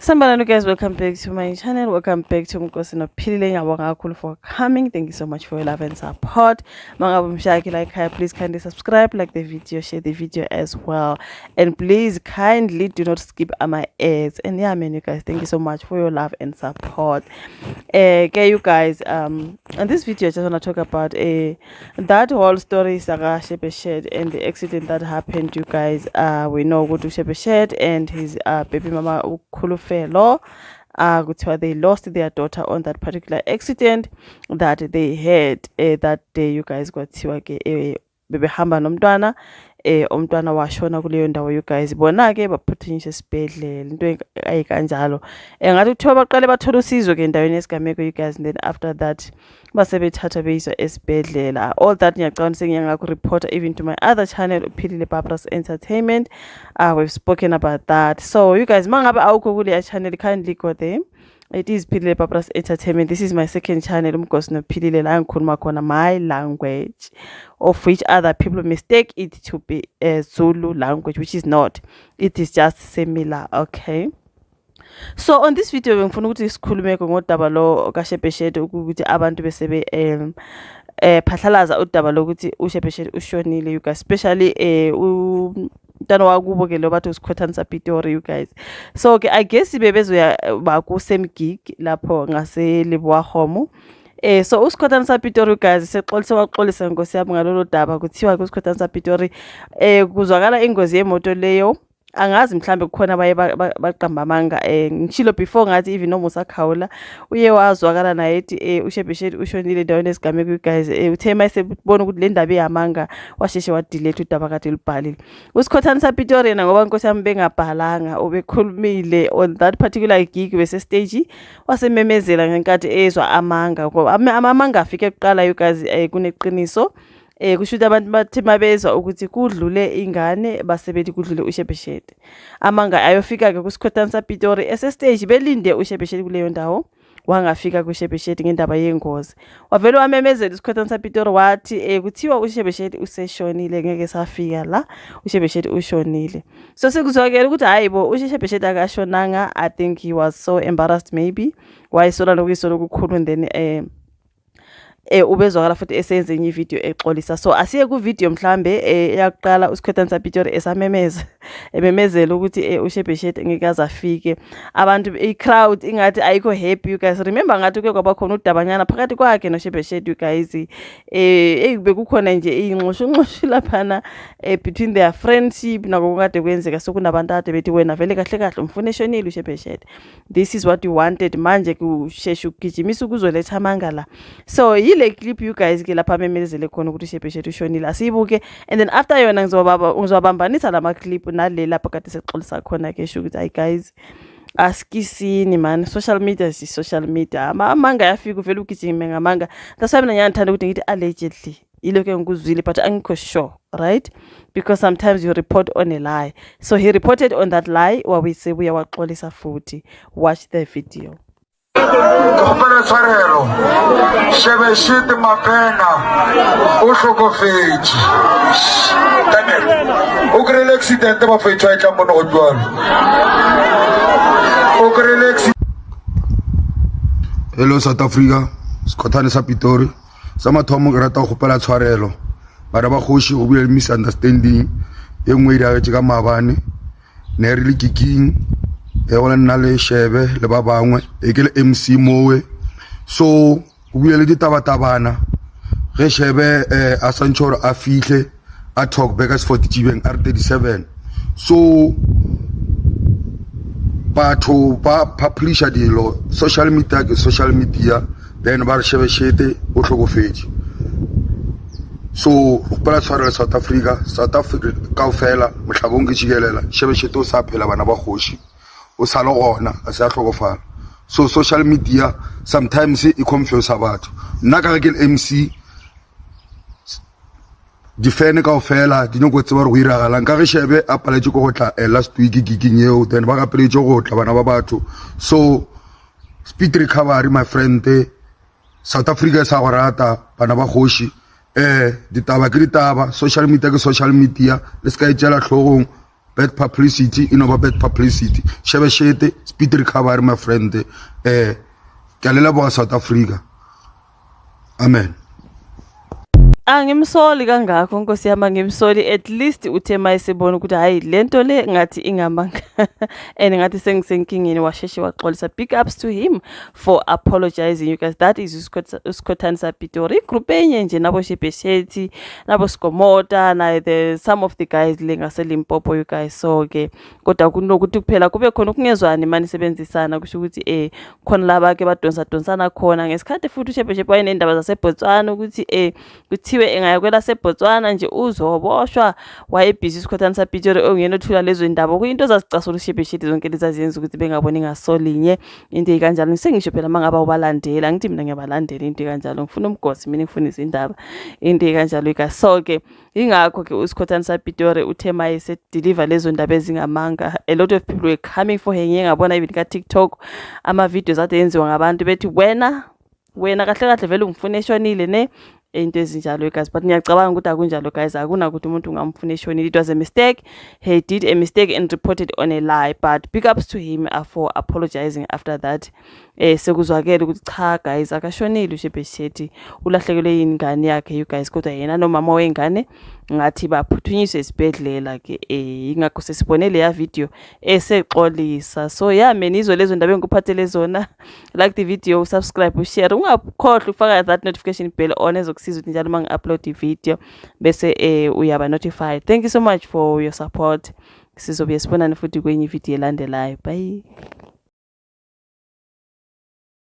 Sanibonani guys, welcome back to my channel. Welcome back to Mkosi Nophilile. Ngiyabonga kakhulu for coming. Thank you so much for your love and support. Mangabe umshayeli like please kindly subscribe, like the video, share the video as well. And please kindly do not skip my ads. And yeah, man, you guys, thank you so much for your love and support. Okay, you guys, in this video I just want to talk about that whole story Saga Shepeshed and the accident that happened. You guys, we know Gudu Shepeshed and his baby mama Ukulufelo. They lost their daughter on that particular accident that they had that day. You guys got bebehamba nomntwana umntwana washona kuleyo ndawo. You guys bona ke baphuthinyiswa esibhedlela into ayikanjalo ngathi kuthiwa baqale bathola usizo ke endaweni yesigameko. You guys, and then after that basebethatha beyiswa esibhedlela. All that ngiyacabanga sengiyanga report even to my other channel Uphilile Papa's Entertainment. We've spoken about that. So you guys, mangabe awukho kule channel, kindly go there. It is Philile Papa's Entertainment. This is my second channel, Mkosi Nophilile, la ngikhuluma khona my language, of which other people mistake it to be a Zulu language, which is not. It is just similar, okay? So on this video ngifuna ukuthi sikhulume ngodaba lo kaShepeshed ukuthi abantu besebe phahlalaza udaba lokuthi uShepeshed ushonile. You guys, especially umntwana wakubo ke lo bathi usikhothanisa Pitori. You guys, so ke I guess bebezoya baku same gig lapho ngase Leboahomo. So usikhothanisa Pitori guys sexolise waxolisa Nkosi yami ngalolu daba kuthiwa usikhothanisa Pitori kuzwakala ingozi yemoto leyo. Angazi mhlambe kukhona baye baqamba amanga ngishilo before ngathi even noma usakhawula uye wazwakala naye ethi uShepeshed ushonile endaweni esigameko. You guys, uthe mayesebona ukuthi le ndaba eyamanga washeshe wadelete udaba kade libhalile. Usikhothanisa Pitori yena ngoba Nkosi yami bengabhalanga obekhulumile on that particular gig bese stage wasememezela ngenkathi ezwa amanga ngoba amanga afike eqala. You guys, kuneqiniso kushuthi abantu bathi mabezwa ukuthi kudlule ingane basebethi kudlule uShepeshed. Amanga ayofika ke kusikhothanisa Pitori stage belinde uShepeshed kuleyo ndawo, wangafika kuShepeshed ngendaba yengozi. Wavele wamemezela usikhothanisa Pitori wathi kuthiwa uShepeshed useshonile, ngeke safika la uShepeshed ushonile. So sekuzwakela ukuthi hayibo uShepeshed akashonanga. I think he was so embarrassed, maybe wayesola lokuyisola ukukhulu, and then ubezwakala futhi esenze enye video exolisa. So asiye ku video mhlambe yaqala usikhothanisa Pitori esamemeza ememezela ukuthi uShepeshed ngeke afike. Abantu crowd ingathi ayikho happy. You guys remember ngathi ke kwaba khona udabanyana phakathi kwakhe noShepeshed. You guys, bekukhona nje inxoshunxoshi laphana between their friendship nako kade kwenzeka. So kunabantu ade bethi wena vele kahle kahle umfune eshonile uShepeshed, this is what you wanted, manje kusheshe ukugijimisa ukuzoletha amanga la. So ile clip you guys ke lapha memezele khona ukuthi uShepeshed ushonile asibuke, and then after yona ngizobambanisa lama clip nale lapha kade sexolisa khona ke ukuthi ay guys askisini man, social media is social media. Amanga yafika uvela ugijime ngamanga. That's why mina ngiyandithanda ukuthi ngithi allegedly iloke ngikuzwile, but angikho sure, right? Because sometimes you report on a lie. So he reported on that lie wawise uyawaxolisa futhi. Watch the video. Kopela tshwarelo Shepeshed Mapena o hlokofetse o krile accident ba fetwa etla mona go tswala o krile. Hello South Africa, Skothanisa Pitori. Sama thomo ke rata go kopela tshwarelo bara ba khoshi o bile misunderstanding e nngwe ira ga mabane ne re le kicking ona nna le Shebe le ba bangwe ke le MC mowe. So o buile ditabatabana ge Shebe a santshoro a fihle a talk back as 40 GBeng R37. So batho ba publisha dilo social media then ba Shepeshed o hlokofetse. So go pela tshwarelo South Africa kaofela mohlabong ke tshigelela Shepeshed o sa phela bana ba khoshi o sa lo gona a se a hlokofala. So social media sometimes e confuse batho. Nna ka ke MC defend kaofela di no go tseba go iragala nka ge Shebe a paletse go tla last week giging eo, then ba ka peletse go tla bana ba batho. So speed recovery my friend, South Africa sa go rata bana ba khoshi ditaba ke ditaba, social media ke social media, le ska itjela hlogong bad publicity inoba bad publicity shebe shete speed recovery my friend kalela bo South Africa amen. Angimsoli kangakho Nkosi yami, ngimsoli, at least uthe mayisebona ukuthi hayi lento le ngathi ingamanga and ngathi sengisenkingeni washeshe waxolisa. Big ups to him for apologizing, you guys. That is uSkhothani Sapitori group enye nje nabo Shebeshethi nabo Skomota na some of the guys le ngaseLimpopo, you guys. So ke kodwa kunokuthi kuphela kube khona ukungezwani manje sebenzisana kusho ukuthi khona laba ke badonsana khona ngesikhathi futhi uShebeshethi wayenendaba zaseBotswana ukuthi kuthiwe engayakwela seBotswana nje uzoboshwa wayebhizi uSkhothani Sapitori ongena othula lezo indaba. Kuyinto zazicasula uShebeshethi zonke lezi aziyenza ukuthi bengaboni ngasolinye into ekanjalo. Ngisengisho phela mangaba ubalandela, ngithi mina ngiyabalandela into ekanjalo, ngifuna umgosi mina, ngifuna izindaba into ekanjalo ka. So ke ingakho ke uSkhothani Sapitori uthe mayese deliver lezo ndaba ezingamanga. A lot of people were coming for her. Ngiyabona even ka TikTok ama videos ade yenziwa ngabantu bethi wena kahle kahle vele ungifuna eshonile ne into ezinjalo guys. But ngiyacabanga ukuthi akunjalo guys, akunakuthi umuntu ungamfuna eshonile. It was a mistake. He did a mistake and reported on a lie, but big ups to him for apologizing after that. Sekuzwakela ukuthi cha guys akashonile uShebeshethi, ulahlekelwe ingane yakhe you guys, kodwa yena nomama wengane ngathi baphuthunyiswe esibhedlela ke. Ingakho sesibone le video esexolisa. So yeah man, izo lezo ndaba engikuphathele zona. Like the video, subscribe, ushare, ungakhohlwa ufaka that notification bell on ezokusiza ukuthi njalo mangi-upload i-video bese uyaba notified. Thank you so much for your support. Sizobe sibonana futhi kwenye video elandelayo. Bye.